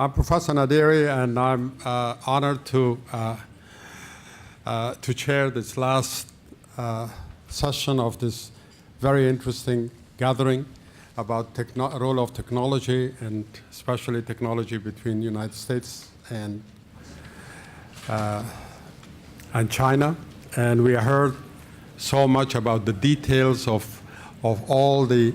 I'm Professor Naderi, and I'm honored to chair this last session of this very interesting gathering about role of technology, and especially technology between the United States and China. And we heard so much about the details of all the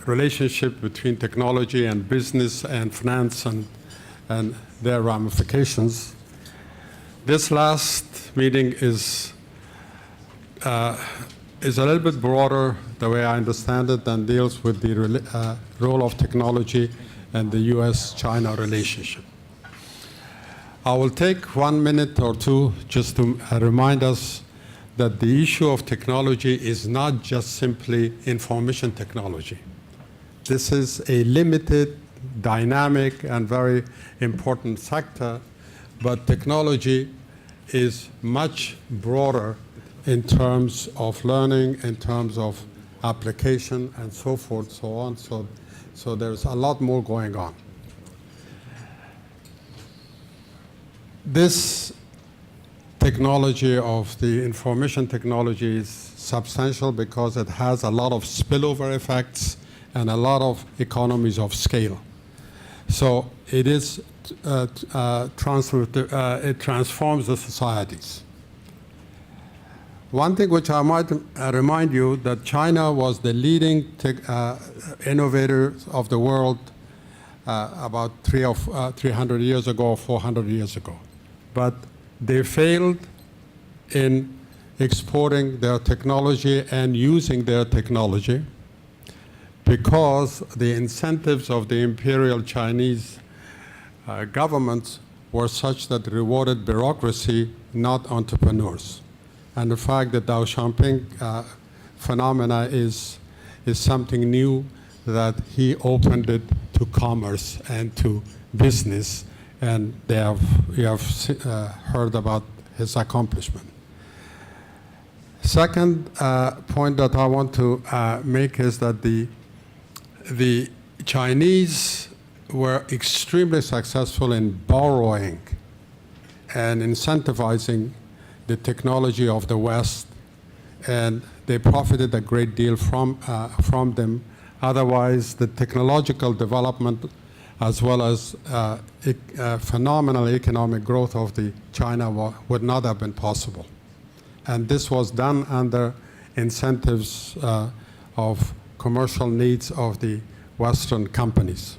relationship between technology and business and finance and their ramifications. This last meeting is a little bit broader, the way I understand it, and deals with the role of technology and the US-China relationship. I will take 1 minute or two just to remind us that the issue of technology is not just simply information technology. This is a limited, dynamic, and very important sector, but technology is much broader in terms of learning, in terms of application, and so forth, so on. So there's a lot more going on. This technology of the information technology is substantial because it has a lot of spillover effects and a lot of economies of scale. So it is it transforms the societies. One thing which I might remind you that China was the leading innovator of the world about 300 years ago or 400 years ago. But they failed in exporting their technology and using their technology because the incentives of the imperial Chinese governments were such that rewarded bureaucracy, not entrepreneurs. And the fact that Dao Xiaoping phenomena is something new, that he opened it to commerce and to business, and you have heard about his accomplishment. Second point that I want to make is that the Chinese were extremely successful in borrowing and incentivizing the technology of the West, and they profited a great deal from them. Otherwise, the technological development as well as phenomenal economic growth of China would not have been possible. And this was done under incentives of commercial needs of the Western companies.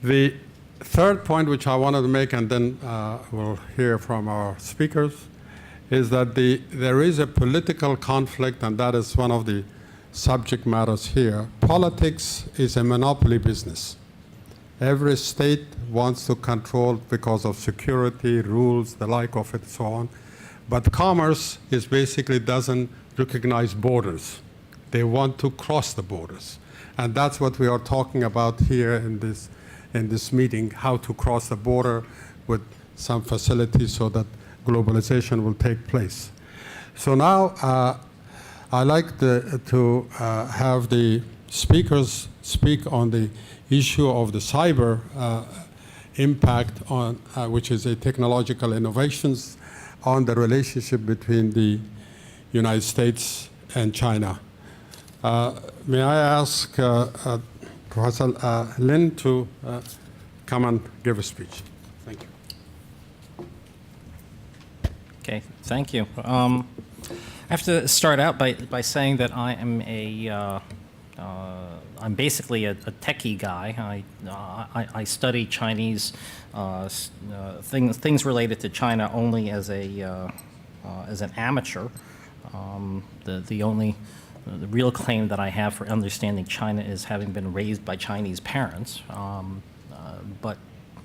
The third point which I wanted to make, and then we'll hear from our speakers, is that there is a political conflict, and that is one of the subject matters here. Politics is a monopoly business. Every state wants to control because of security, rules, the like of it, so on. But commerce is basically doesn't recognize borders. They want to cross the borders. And that's what we are talking about here in this meeting, how to cross the border with some facilities so that globalization will take place. So now I'd like to have the speakers speak on the issue of the cyber impact on, which is a technological innovations on the relationship between the United States and China. May I ask Professor Lin to come and give a speech? Thank you. Okay, thank you. I have to start out by saying that I am I'm basically a techie guy. I study Chinese things related to China only as an amateur. The real claim that I have for understanding China is having been raised by Chinese parents, but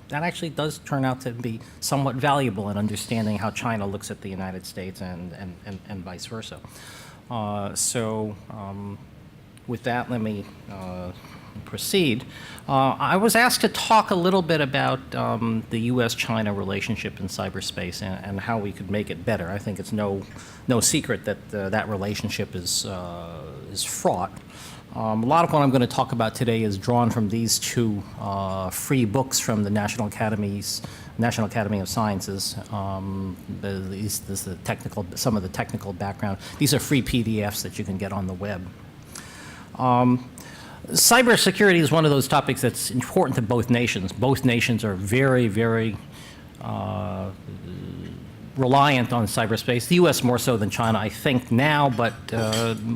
that actually does turn out to be somewhat valuable in understanding how China looks at the United States and vice versa. With that, let me proceed. I was asked to talk a little bit about the U.S.-China relationship in cyberspace and how we could make it better. I think it's no secret that that relationship is fraught. A lot of what I'm going to talk about today is drawn from these two free books from the National Academy of Sciences. This is the technical, some of the technical background. These are free PDFs that you can get on the web. Cybersecurity is one of those topics that's important to both nations. Both nations are very, very reliant on cyberspace. The U.S. more so than China, I think now, but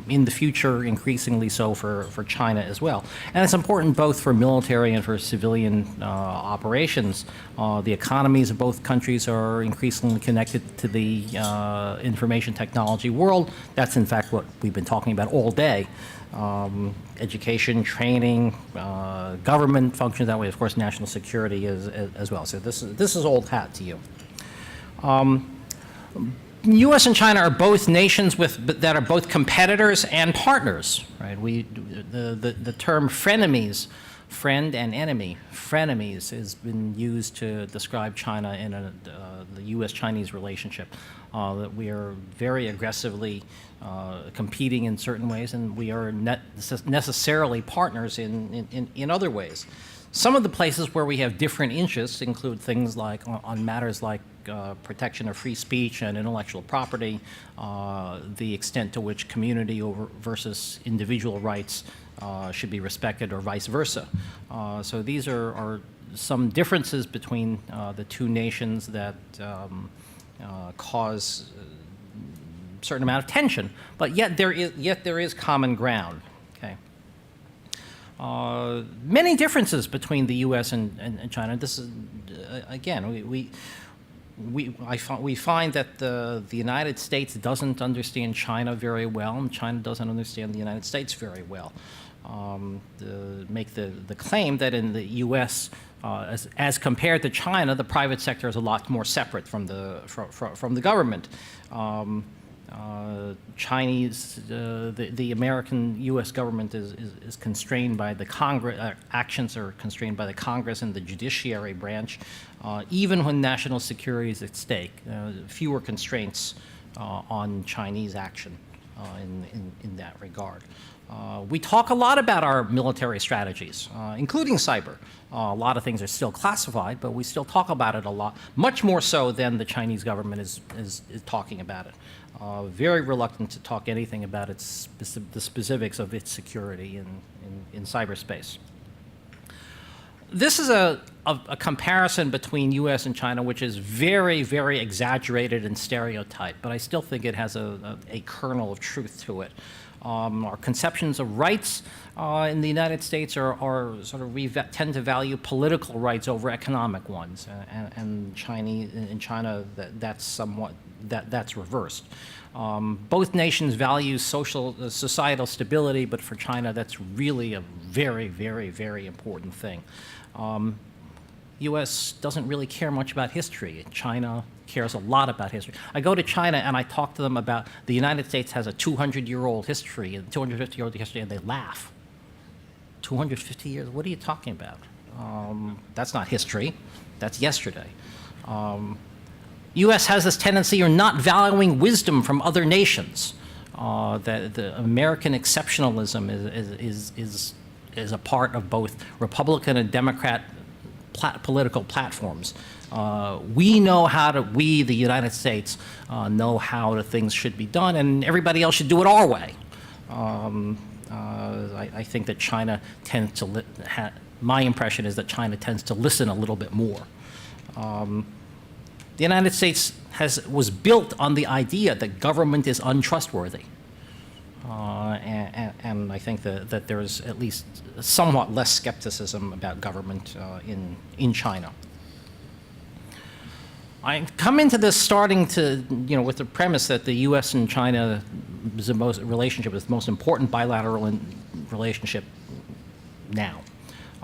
in the future, increasingly so for China as well. And it's important both for military and for civilian operations. The economies of both countries are increasingly connected to the information technology world. That's in fact what we've been talking about all day. Education, training, government functions that way. Of course, national security is as well. So this is old hat to you. U.S. and China are both nations that are both competitors and partners, right? The term frenemies, friend and enemy, frenemies, has been used to describe China in the U.S.-Chinese relationship. That we are very aggressively competing in certain ways, and we are necessarily partners in other ways. Some of the places where we have different interests include things like on matters like protection of free speech and intellectual property, the extent to which community versus individual rights should be respected, or vice versa. So these are some differences between the two nations that cause a certain amount of tension, but yet there is common ground. Okay. Many differences between the U.S. and China. This is again we find that the United States doesn't understand China very well, and China doesn't understand the United States very well. Make the claim that in the U.S. As compared to China, the private sector is a lot more separate from the government. Chinese, the American U.S. government is constrained by the Congress. Actions are constrained by the Congress and the judiciary branch, even when national security is at stake. Fewer constraints on Chinese action in that regard. We talk a lot about our military strategies, including cyber. A lot of things are still classified, but we still talk about it a lot, much more so than the Chinese government is talking about it. Very reluctant to talk anything about the specifics of its security in cyberspace. This is a comparison between U.S. and China, which is very, very exaggerated and stereotyped, but I still think it has a kernel of truth to it. Our conceptions of rights in the United States are sort of, we tend to value political rights over economic ones, and in China that's reversed. Both nations value societal stability, but for China that's really a very, very, very important thing. U.S. doesn't really care much about history. China cares a lot about history. I go to China and I talk to them about the United States has a 200-year-old history, and 250-year-old history, and they laugh. 250 years? What are you talking about? That's not history. That's yesterday. U.S. has this tendency of not valuing wisdom from other nations. The American exceptionalism is a part of both Republican and Democrat political platforms. We, the United States, know how things should be done, and everybody else should do it our way. I think that China tends to, my impression is that China tends to listen a little bit more. The United States was built on the idea that government is untrustworthy. And I think that there is at least somewhat less skepticism about government in China. I come into this starting to, with the premise that the U.S. and China relationship is the most important bilateral relationship now.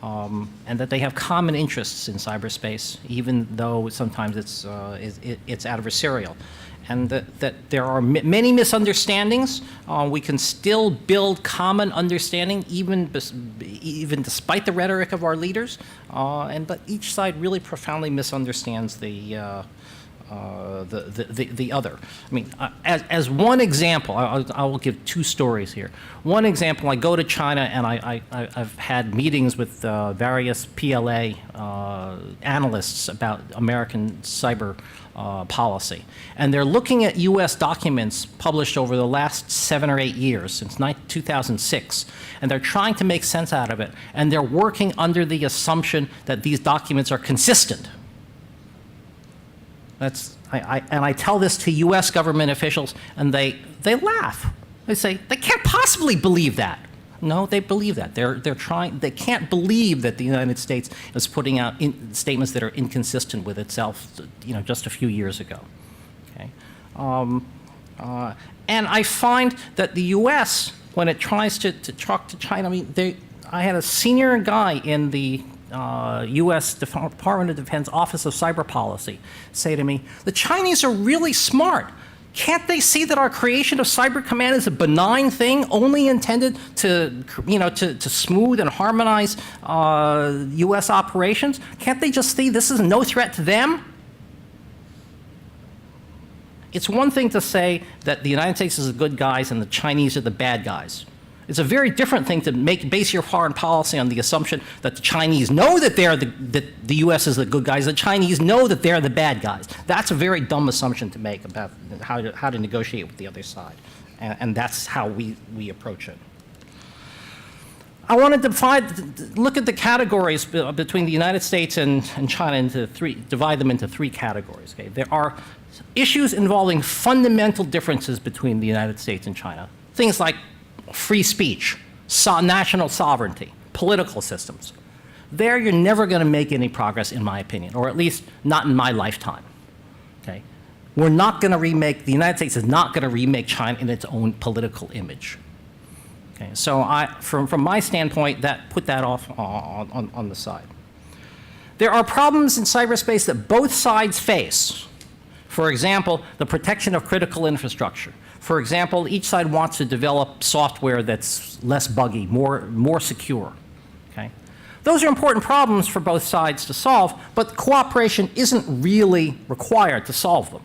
And that they have common interests in cyberspace, even though sometimes it's adversarial. And that there are many misunderstandings. We can still build common understanding, even despite the rhetoric of our leaders. But each side really profoundly misunderstands the the other. I mean, as one example, I will give two stories here. One example, I go to China and I've had meetings with various PLA analysts about American cyber policy. And they're looking at US documents published over the last 7 or 8 years, since 2006, and they're trying to make sense out of it. And they're working under the assumption that these documents are consistent. And I tell this to US government officials, and they laugh. They say, they can't possibly believe that. No, they believe that. They can't believe that the United States is putting out statements that are inconsistent with itself, just a few years ago. Okay? And I find that the US, when it tries to talk to China, I mean, I had a senior guy in the U.S. Department of Defense Office of Cyber Policy say to me, the Chinese are really smart. Can't they see that our creation of Cyber Command is a benign thing, only intended to, to smooth and harmonize U.S. operations? Can't they just see this is no threat to them? It's one thing to say that the United States is the good guys and the Chinese are the bad guys. It's a very different thing to base your foreign policy on the assumption that the Chinese know that that the U.S. is the good guys, the Chinese know that they're the bad guys. That's a very dumb assumption to make about how to negotiate with the other side. And that's how we approach it. I want to look at the categories between the United States and China divide them into three categories. Okay? There are issues involving fundamental differences between the United States and China. Things like free speech, national sovereignty, political systems. There you're never going to make any progress, in my opinion, or at least not in my lifetime. Okay? We're not going to remake, the United States is not going to remake China in its own political image. Okay? So from my standpoint, put that off on the side. There are problems in cyberspace that both sides face. For example, the protection of critical infrastructure. For example, each side wants to develop software that's less buggy, more secure. Okay? Those are important problems for both sides to solve, but cooperation isn't really required to solve them.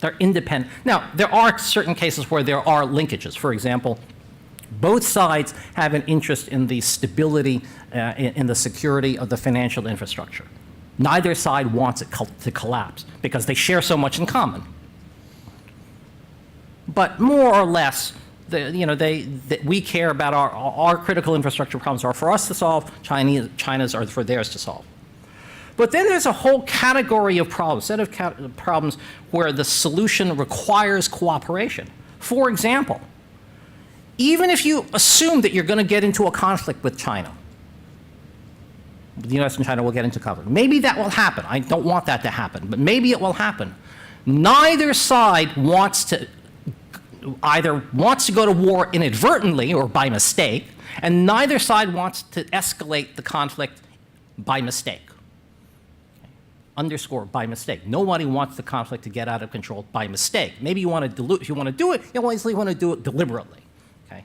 They're independent. Now, there are certain cases where there are linkages. For example, both sides have an interest in the stability, in the security of the financial infrastructure. Neither side wants it to collapse because they share so much in common. But more or less, we care about our critical infrastructure problems are for us to solve, China's are for theirs to solve. But then there's a whole category of problems, set of problems where the solution requires cooperation. For example, even if you assume that you're going to get into a conflict with China, the US and China will get into conflict. Maybe that will happen. I don't want that to happen, but maybe it will happen. Neither side either wants to go to war inadvertently or by mistake, and neither side wants to escalate the conflict by mistake. Okay. Underscore, by mistake. Nobody wants the conflict to get out of control by mistake. Maybe you want to dilute, if you want to do it, you always want to do it deliberately. Okay.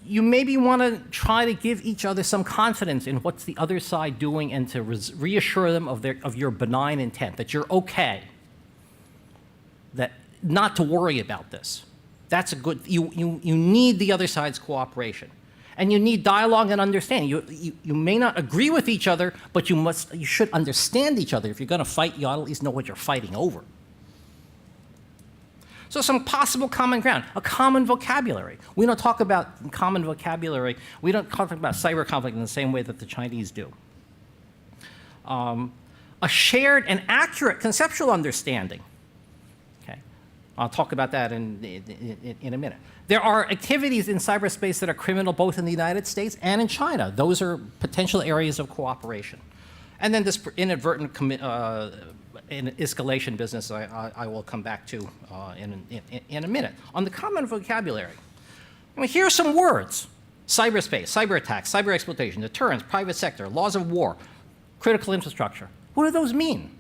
You maybe want to try to give each other some confidence in what's the other side doing and to reassure them of your benign intent, that you're okay, that not to worry about this. That's a good, you need the other side's cooperation. And you need dialogue and understanding. You may not agree with each other, but you should understand each other. If you're going to fight, you ought to at least know what you're fighting over. So some possible common ground, a common vocabulary. We don't talk about common vocabulary. We don't talk about cyber conflict in the same way that the Chinese do. A shared and accurate conceptual understanding. I'll talk about that in a minute. There are activities in cyberspace that are criminal both in the United States and in China. Those are potential areas of cooperation. And then this inadvertent escalation business I will come back to in a minute. On the common vocabulary, I mean, here are some words. Cyberspace, cyber attacks, cyber exploitation, deterrence, private sector, laws of war, critical infrastructure. What do those mean?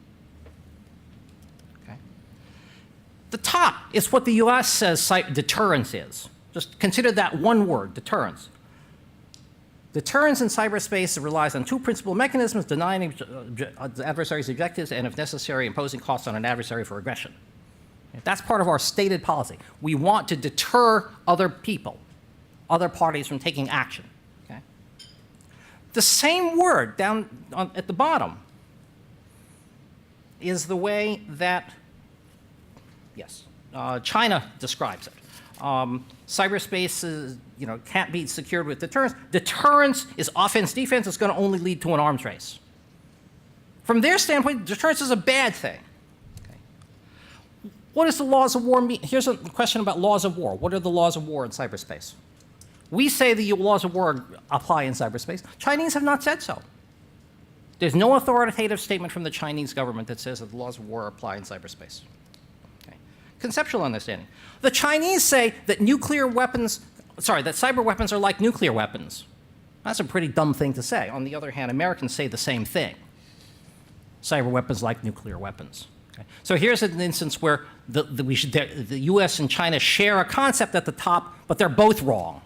The top is what the US says deterrence is. Just consider that one word, deterrence. Deterrence in cyberspace relies on two principal mechanisms: denying the adversary's objectives and, if necessary, imposing costs on an adversary for aggression. That's part of our stated policy. We want to deter other people, other parties from taking action. Okay? The same word down at the bottom is the way that, China describes it. Cyberspace can't be secured with deterrence. Deterrence is offense-defense. It's going to only lead to an arms race. From their standpoint, deterrence is a bad thing. Okay. What does the laws of war mean? Here's a question about laws of war. What are the laws of war in cyberspace? We say the laws of war apply in cyberspace. Chinese have not said so. There's no authoritative statement from the Chinese government that says that the laws of war apply in cyberspace. Okay. Conceptual understanding. The Chinese say that that cyber weapons are like nuclear weapons. That's a pretty dumb thing to say. On the other hand, Americans say the same thing. Cyber weapons like nuclear weapons. Okay. So here's an instance where the US and China share a concept at the top, but they're both wrong.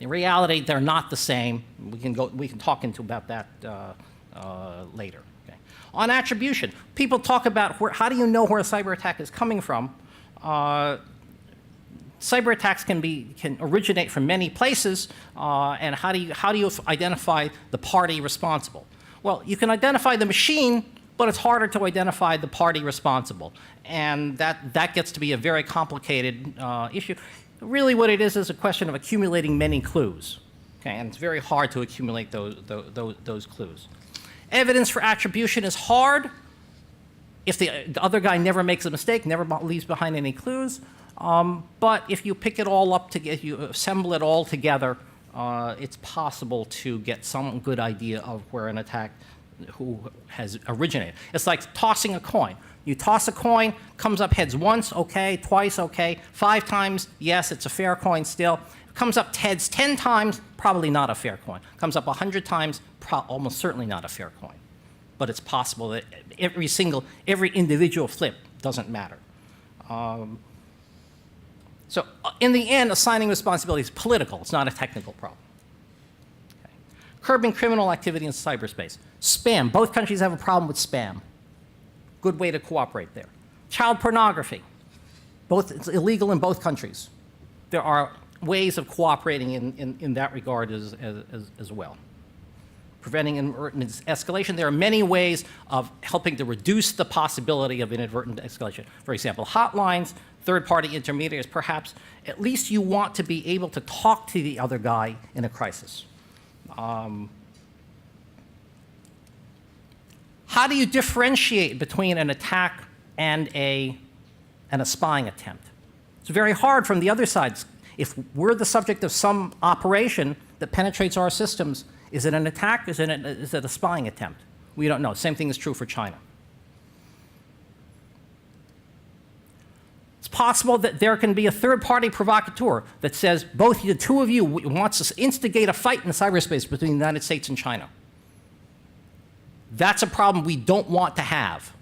In reality, they're not the same. We can talk into about that later. Okay. On attribution, people talk about how do you know where a cyber attack is coming from? Cyber attacks can originate from many places, and how do you identify the party responsible? Well, you can identify the machine, but it's harder to identify the party responsible, and that gets to be a very complicated issue. Really, what it is a question of accumulating many clues, okay? And it's very hard to accumulate those clues. Evidence for attribution is hard if the other guy never makes a mistake, never leaves behind any clues. But if you pick it all up if you assemble it all together, it's possible to get some good idea of where an attack who has originated. It's like tossing a coin. You toss a coin, comes up heads once, okay, twice, okay, 5 times, yes, it's a fair coin still. Comes up heads 10 times, probably not a fair coin. Comes up 100 times, almost certainly not a fair coin. But it's possible that every individual flip doesn't matter. So in the end, assigning responsibility is political. It's not a technical problem. Okay. Curbing criminal activity in cyberspace. Spam. Both countries have a problem with spam. Good way to cooperate there. Child pornography. It's illegal in both countries. There are ways of cooperating in that regard as well. Preventing inadvertent escalation. There are many ways of helping to reduce the possibility of inadvertent escalation. For example, hotlines, third-party intermediaries, perhaps. At least you want to be able to talk to the other guy in a crisis. How do you differentiate between an attack and a spying attempt? It's very hard from the other side. If we're the subject of some operation that penetrates our systems, is it an attack? Is it a spying attempt? We don't know. Same thing is true for China. It's possible that there can be a third-party provocateur that says both the two of you wants to instigate a fight in cyberspace between the United States and China. That's a problem we don't want to have.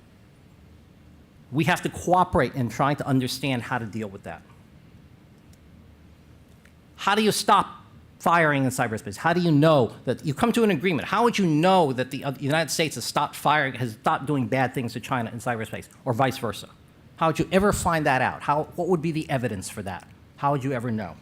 We have to cooperate in trying to understand how to deal with that. How do you stop firing in cyberspace? How do you know that you come to an agreement? How would you know that the United States has stopped firing, has stopped doing bad things to China in cyberspace, or vice versa? How would you ever find that out? What would be the evidence for that? How would you ever know?